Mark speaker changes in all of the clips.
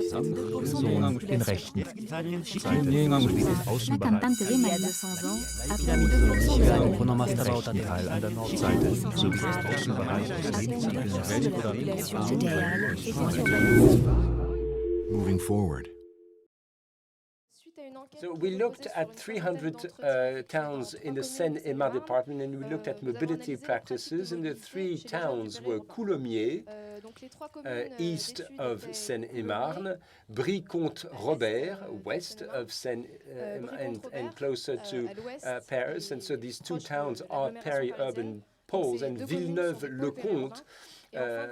Speaker 1: Personen in Rechten.
Speaker 2: La cantante de más de 200 ans a perdu 2% de la
Speaker 1: Rechten Teil an der Nordseite sowie des Außenbereiches
Speaker 3: moving forward.
Speaker 4: So we looked at 300 towns in the Seine-et-Marne department, and we looked at mobility practices. And the three towns were Coulommiers, east of Seine-et-Marne, Brie-Comte-Robert, west of Seine and closer to Paris. And so these two towns are peri-urban poles, and Villeneuve-le-Comte,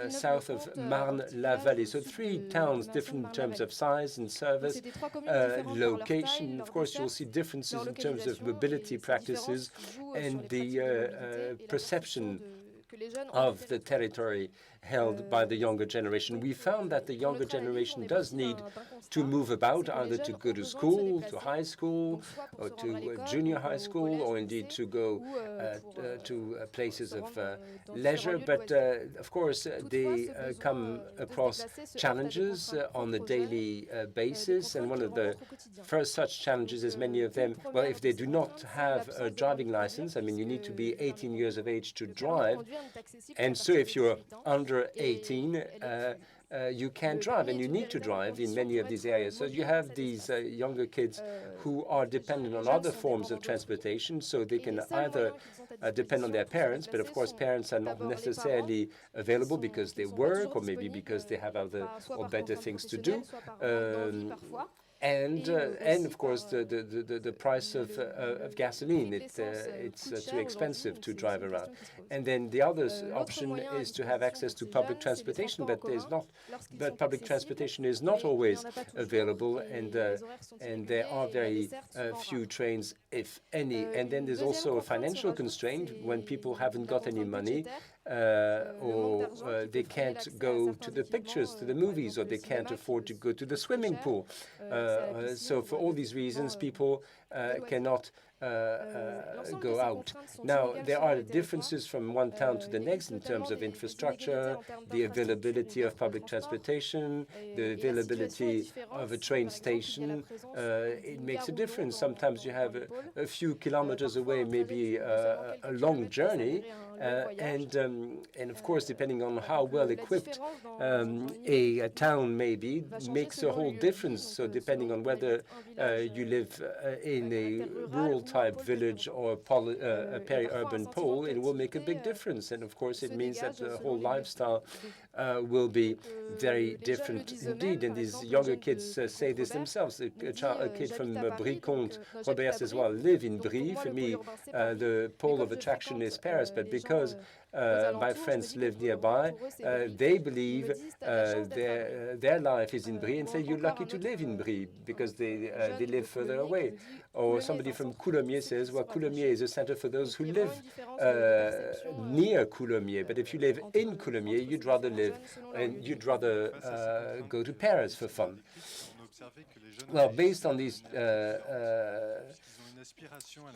Speaker 4: south of Marne-la-Vallée. So three towns, different in terms of size and service, location. Of course, you'll see differences in terms of mobility practices and the perception of the territory held by the younger generation. We found that the younger generation does need to move about, either to go to school, to high school, or to junior high school, or indeed to go to places of leisure. But of course, they come across challenges on a daily basis. And one of the first such challenges is many of them, well, if they do not have a driving license, I mean, you need to be 18 years of age to drive. And so if you're under 18, you can drive, and you need to drive in many of these areas. So you have these younger kids who are dependent on other forms of transportation, so they can either depend on their parents, but of course parents are not necessarily available because they work, or maybe because they have other or better things to do. And of course the price of gasoline, it's too expensive to drive around. And then the other option is to have access to public transportation, but public transportation is not always available, and there are very few trains, if any. And then there's also a financial constraint when people haven't got any money. Or they can't go to the pictures, to the movies, or they can't afford to go to the swimming pool. So for all these reasons, people cannot go out. Now, there are differences from one town to the next in terms of infrastructure, the availability of public transportation, the availability of a train station. It makes a difference. Sometimes you have a few kilometers away, maybe a long journey, and of course, depending on how well equipped a town may be, makes a whole difference. So depending on whether you live in a rural type village or a peri-urban pole, it will make a big difference. And of course, it means that the whole lifestyle will be very different indeed. And these younger kids say this themselves. A kid from Brie-Comte-Robert says, well, live in Brie. For me, the pole of attraction is Paris, but because my friends live nearby, they believe their life is in Brie, and say, you're lucky to live in Brie because they live further away. Or somebody from Coulommiers says, well, Coulommiers is a center for those who live near Coulommiers, but if you live in Coulommiers, you'd rather live and you'd rather go to Paris for fun. Well, based on these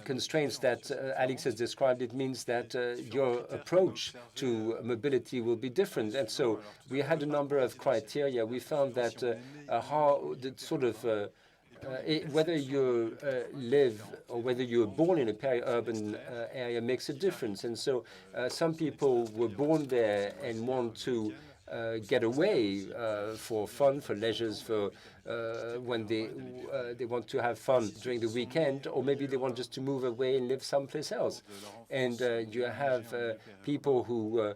Speaker 4: constraints that Alix has described, it means that your approach to mobility will be different. And so we had a number of criteria. We found that how the sort of whether you live or whether you're born in a peri-urban area makes a difference. And so some people were born there and want to get away for fun, for leisures, for when they want to have fun during the weekend, or maybe they want just to move away and live someplace else. And you have people who,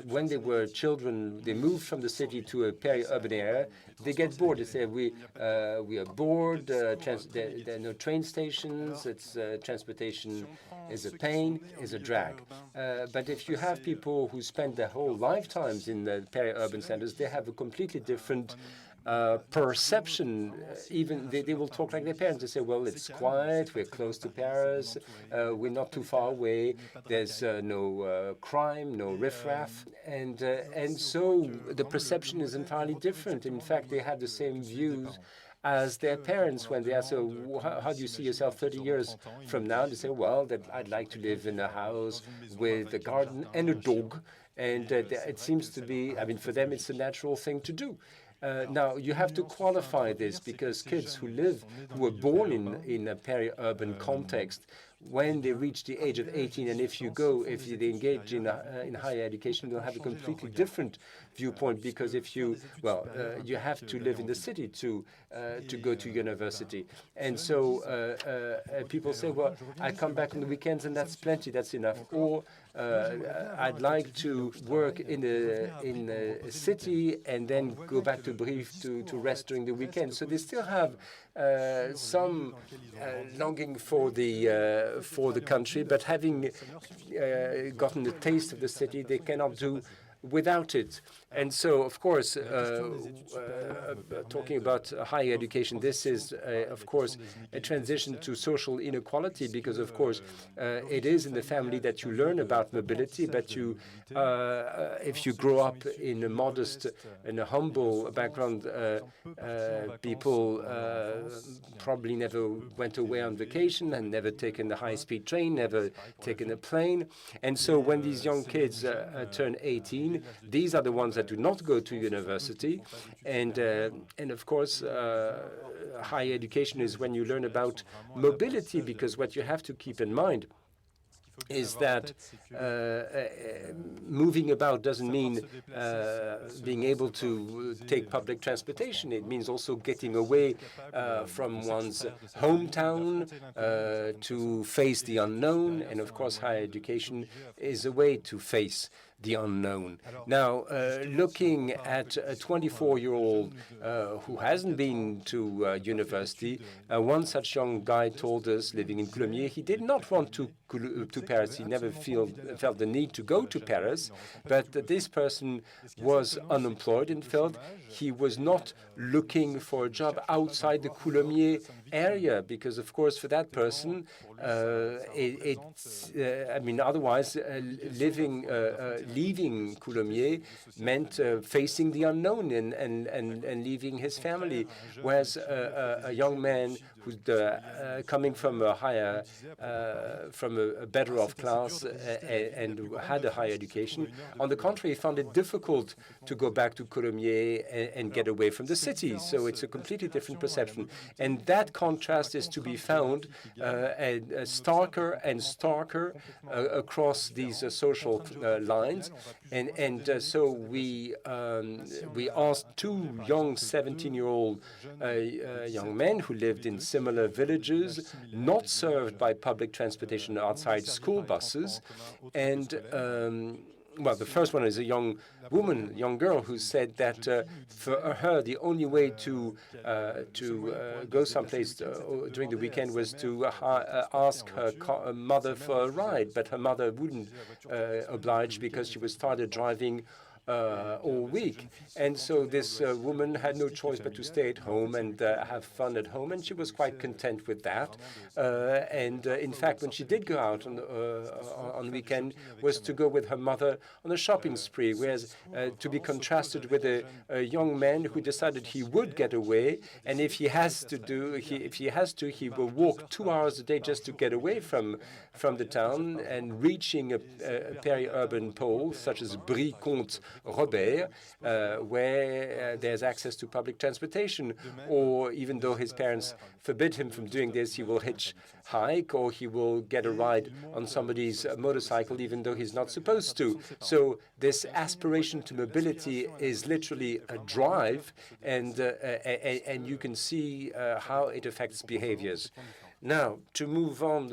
Speaker 4: when they were children, they moved from the city to a peri-urban area. They get bored. They say, we are bored. There are no train stations. Transportation is a pain, is a drag. But if you have people who spend their whole lifetimes in the peri-urban centers, they have a completely different perception. Even they will talk like their parents. They say, well, it's quiet, we're close to Paris, we're not too far away, there's no crime, no riffraff. And so the perception is entirely different. In fact, they have the same views as their parents when they ask, so how do you see yourself 30 years from now? They say, well, that I'd like to live in a house with a garden and a dog. And it seems to be, I mean, for them, it's a natural thing to do. Now, you have to qualify this because kids who were born in a peri-urban context, when they reach the age of 18, and if they engage in higher education, they'll have a completely different viewpoint because you have to live in the city to go to university. And so people say, well, I come back on the weekends and that's plenty, that's enough. Or I'd like to work in a city and then go back to Brive to rest during the weekend. So they still have some longing for the country, but having gotten a taste of the city, they cannot do without it. And so, of course, talking about higher education, this is, of course, a transition to social inequality because, of course, it is in the family that you learn about mobility, but if you grow up in a modest and a humble background, people probably never went away on vacation and never taken the high-speed train, never taken a plane. And so when these young kids turn 18, these are the ones that do not go to university. And of course, higher education is when you learn about mobility, because what you have to keep in mind is that moving about doesn't mean being able to take public transportation. It means also getting away from one's hometown to face the unknown. And of course, higher education is a way to face the unknown. Now, looking at a 24-year-old who hasn't been to university, one such young guy told us, living in Coulommiers, he did not want to Paris. He never felt the need to go to Paris, but this person was unemployed and felt he was not looking for a job outside the Coulommiers area, because, of course, for that person, otherwise, leaving Coulommiers meant facing the unknown and leaving his family. Whereas a young man who's coming from a better off class and had a higher education, on the contrary, found it difficult to go back to Coulommiers and get away from the city. So it's a completely different perception. And that contrast is to be found starker and starker across these social lines. And so we asked two young 17-year-old young men who lived in similar villages, not served by public transportation outside school buses. And the first one is a young girl, who said that for her the only way to go someplace during the weekend was to ask her mother for a ride, but her mother wouldn't oblige because she was started driving all week. And so this woman had no choice but to stay at home and have fun at home, and she was quite content with that. In fact, when she did go out on weekend, was to go with her mother on a shopping spree, whereas to be contrasted with a young man who decided he would get away, and if he has to, he will walk 2 hours a day just to get away from the town and reaching a peri-urban pole such as Brie-Comte-Robert, where there's access to public transportation. Or even though his parents forbid him from doing this, he will hitchhike, or he will get a ride on somebody's motorcycle even though he's not supposed to. So this aspiration to mobility is literally a drive, and you can see how it affects behaviors. Now, to move on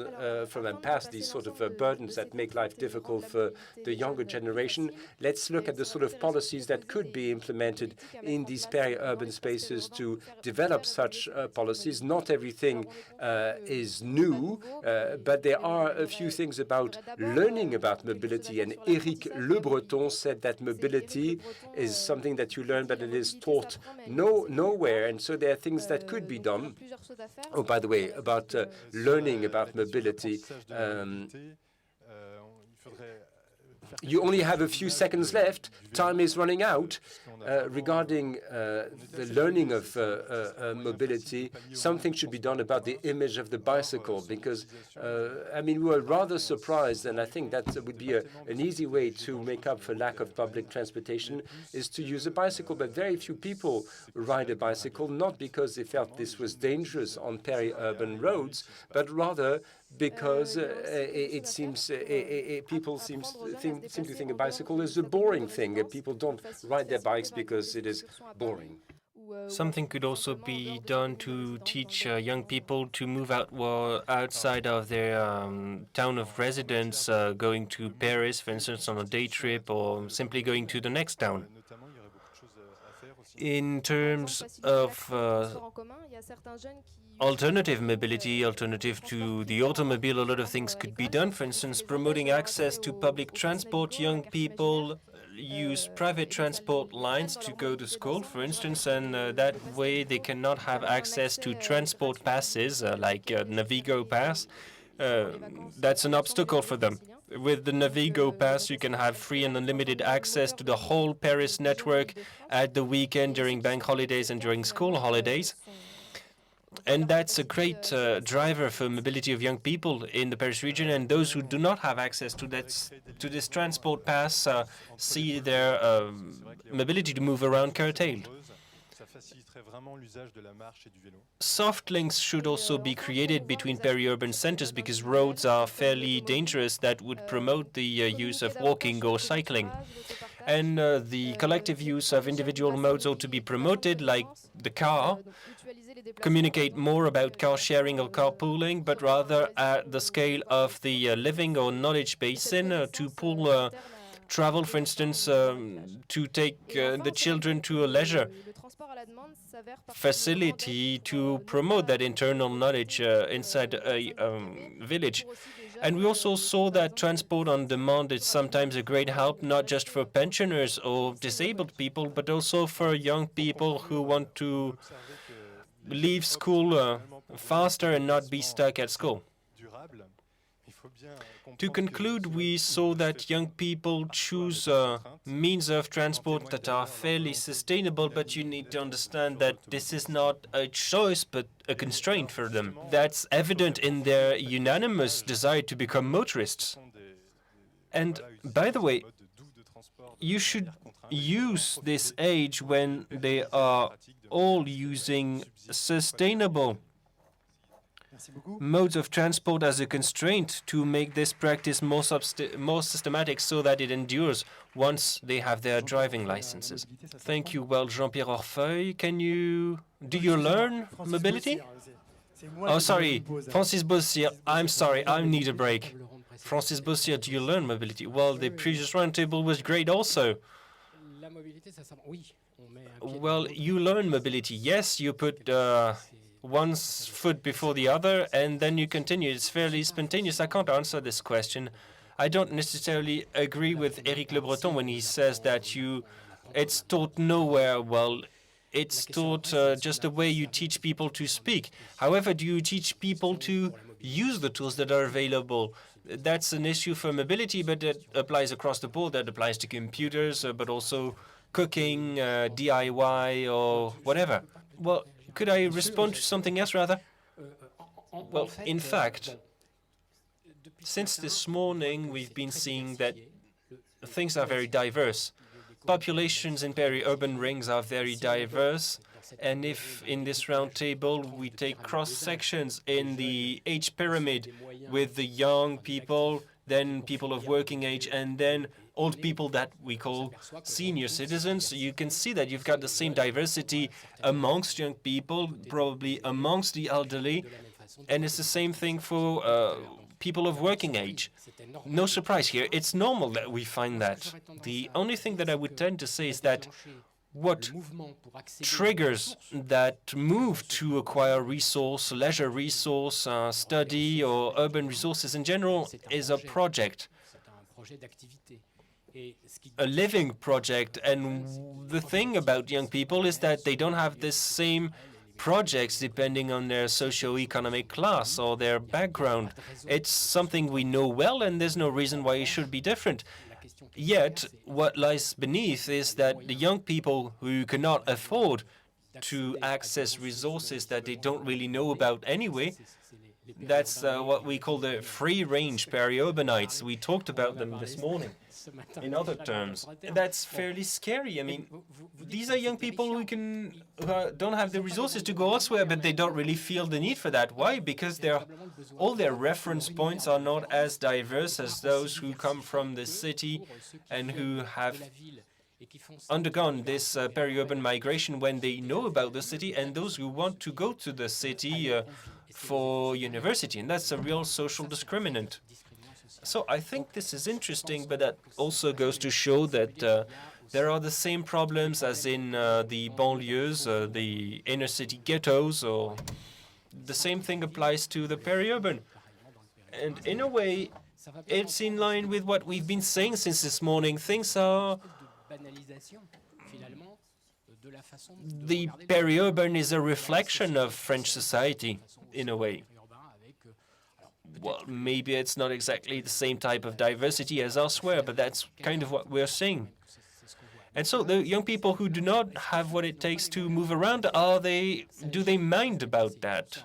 Speaker 4: from and past these sort of burdens that make life difficult for the younger generation, let's look at the sort of policies that could be implemented in these peri-urban spaces to develop such policies. Not everything is new, but there are a few things about learning about mobility. And Éric Le Breton said that mobility is something that you learn, but it is taught nowhere. And so there are things that could be done. Oh, by the way, about learning about mobility, You only have a few seconds left. Time is running out. Regarding the learning of mobility, something should be done about the image of the bicycle, because, I mean, we were rather surprised, and I think that would be an easy way to make up for lack of public transportation, is to use a bicycle. But very few people ride a bicycle, not because they felt this was dangerous on peri-urban roads, but rather because it seems people seem to think a bicycle is a boring thing. People don't ride their bikes because it is boring.
Speaker 3: Something could also be done to teach young people to move outside of their town of residence, going to Paris, for instance, on a day trip, or simply going to the next town. In terms of alternative mobility, alternative to the automobile, a lot of things could be done. For instance, promoting access to public transport. Young people use private transport lines to go to school, for instance, and that way they cannot have access to transport passes like Navigo Pass. That's an obstacle for them. With the Navigo Pass, you can have free and unlimited access to the whole Paris network at the weekend, during bank holidays and during school holidays. And that's a great driver for mobility of young people in the Paris region. And those who do not have access to this transport pass see their mobility to move around curtailed. Soft links should also be created between peri-urban centers, because roads are fairly dangerous that would promote the use of walking or cycling. And the collective use of individual modes ought to be promoted, like the car. Communicate more about car sharing or carpooling, but rather at the scale of the living or knowledge basin, to pool travel, for instance, to take the children to a leisure facility to promote that internal knowledge inside a village. And we also saw that transport on demand is sometimes a great help, not just for pensioners or disabled people, but also for young people who want to leave school faster and not be stuck at school. To conclude, we saw that young people choose means of transport that are fairly sustainable, but you need to understand that this is not a choice, but a constraint for them. That's evident in their unanimous desire to become motorists. And by the way, you should use this age when they are all using sustainable modes of transport as a constraint, to make this practice more systematic, so that it endures once they have their driving licenses. Thank you. Well, Jean-Pierre Orfeuille, do you learn mobility? Oh, sorry, Francis Bossier, I'm sorry, I need a break. Francis Bossier, do you learn mobility? Well, the previous roundtable was great also. Well, you learn mobility. Yes, you put one foot before the other, and then you continue. It's fairly spontaneous. I can't answer this question. I don't necessarily agree with Éric Le Breton when he says that it's taught nowhere. Well, it's taught just the way you teach people to speak. However, do you teach people to use the tools that are available? That's an issue for mobility, but it applies across the board. That applies to computers, but also cooking, DIY, or whatever. Well, could I respond to something else, rather? Well, in fact, since this morning, we've been seeing that things are very diverse. Populations in peri-urban rings are very diverse. And if in this round table we take cross-sections in the age pyramid with the young people, then people of working age, and then old people that we call senior citizens, you can see that you've got the same diversity amongst young people, probably amongst the elderly, and it's the same thing for people of working age. No surprise here. It's normal that we find that. The only thing that I would tend to say is that what triggers that move to acquire resource, leisure resource, study, or urban resources in general is a project, a living project. And the thing about young people is that they don't have the same projects depending on their socio-economic class or their background. It's something we know well, and there's no reason why it should be different. Yet, what lies beneath is that the young people who cannot afford to access resources that they don't really know about anyway, that's what we call the free-range peri-urbanites. We talked about them this morning in other terms. That's fairly scary. I mean, these are young people who don't have the resources to go elsewhere, but they don't really feel the need for that. Why? Because all their reference points are not as diverse as those who come from the city and who have undergone this peri-urban migration when they know about the city, and those who want to go to the city for university, and that's a real social discriminant. So I think this is interesting, but that also goes to show that there are the same problems as in the banlieues, the inner city ghettos, or the same thing applies to the peri-urban. And in a way, it's in line with what we've been saying since this morning. The peri-urban is a reflection of French society, in a way. Well, maybe it's not exactly the same type of diversity as elsewhere, but that's kind of what we're seeing. And so the young people who do not have what it takes to move around, do they mind about that?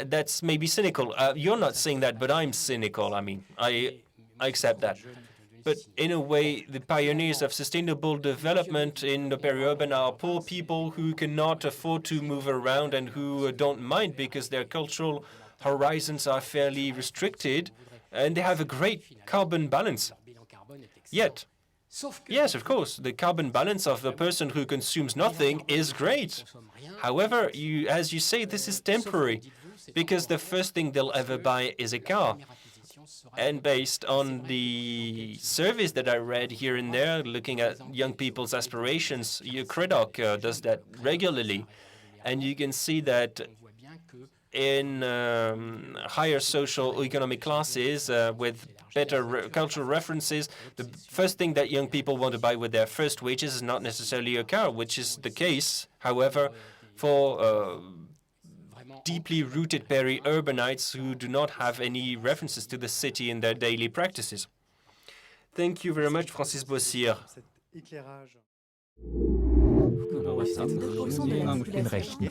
Speaker 3: That's maybe cynical. You're not saying that, but I'm cynical. I mean, I accept that. But in a way, the pioneers of sustainable development in the peri-urban are poor people who cannot afford to move around and who don't mind because their cultural horizons are fairly restricted and they have a great carbon balance. Yet, yes, of course, the carbon balance of the person who consumes nothing is great. However, as you say, this is temporary because the first thing they'll ever buy is a car. And based on the surveys that I read here and there, looking at young people's aspirations, Credoc does that regularly. And you can see that in higher social economic classes with better cultural references, the first thing that young people want to buy with their first wages is not necessarily a car, which is the case, however, for deeply rooted peri-urbanites who do not have any references to the city in their daily practices. Thank you very much, Francis Bossier.
Speaker 2: 2% de la population.